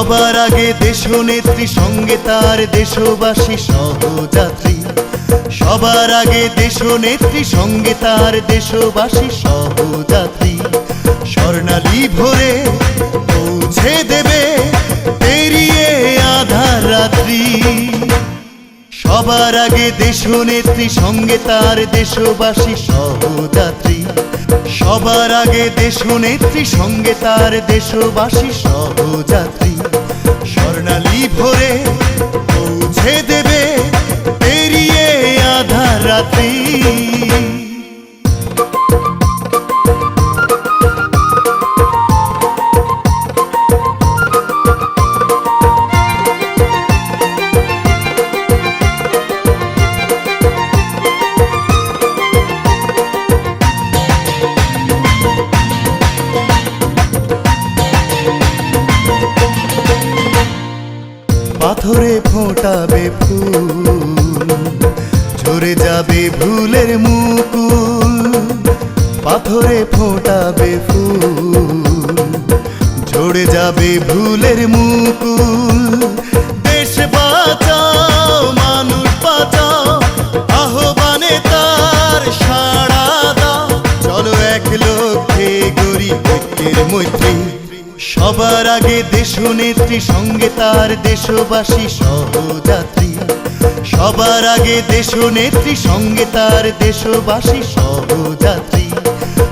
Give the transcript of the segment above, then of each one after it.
সবার আগে দেশনেত্রী সঙ্গে তার দেশবাসী সহযাত্রী। সবার আগে দেশনেত্রী সঙ্গে তার দেশবাসী সহযাত্রী। স্বর্ণালী ভোরে পৌঁছে দেবে পেরিয়ে আধার রাত্রি। সবার আগে দেশনেত্রী সঙ্গে তার দেশবাসী সহযাত্রী। সবার আগে দেশনেত্রী সঙ্গে তার দেশবাসী সহযাত্রী। স্বর্ণালী ভোরে পৌঁছে দেবে পেরিয়ে আধার রাত্রি। পাথরে ফোটাবে ফুল, ঝরে যাবে ভুলের মুকুল। পাথরে ফোটাবে ফুল, ঝরে যাবে ভুলের মুকুল। দেশ বাঁচাও মানুষ বাঁচাও, আহ্বানে তার সাড়া দাও। চলো এক লক্ষ্যে গড়ি ঐক্যের মৈত্রী। সবার আগে দেশনেত্রী সঙ্গে তার দেশবাসী সহযাত্রী। সবার আগে দেশনেত্রী সঙ্গে তার দেশবাসী সহযাত্রী।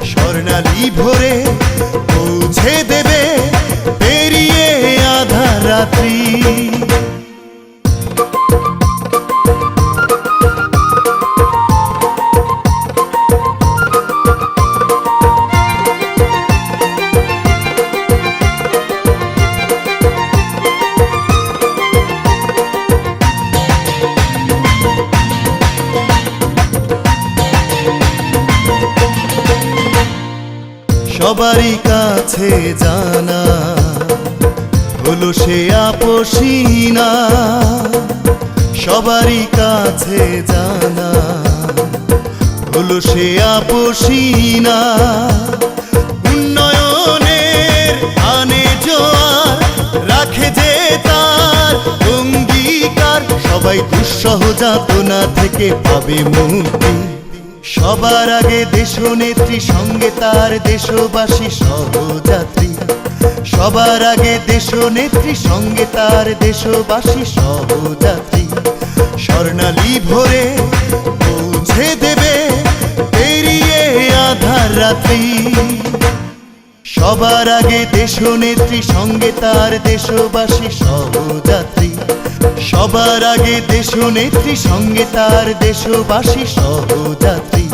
স্বর্ণালী ভোরে পৌঁছে দেবে পেরিয়ে আধার রাত্রি। সবারই কাছে জানা হলো সে আপসী না। সবারই কাছে জানা হলো সে আপসী না। উন্নয়নের আনে জোয়ার রাখে যে তার অঙ্গীকার। সবাই দুঃসহ যাতনা থেকে পাবে মুক্তি। সবার আগে দেশনেত্রী সঙ্গে তার দেশবাসী সহযাত্রী। সবার আগে দেশনেত্রী সঙ্গে তার দেশবাসী সহযাত্রী। স্বর্ণালী ভোরে পৌঁছে দেবে পেরিয়ে আধার রাত্রি। সবার আগে দেশনেত্রী সঙ্গে তার দেশবাসী সহযাত্রী। সবার আগে দেশনেত্রী সঙ্গে তার দেশবাসী সহযাত্রী।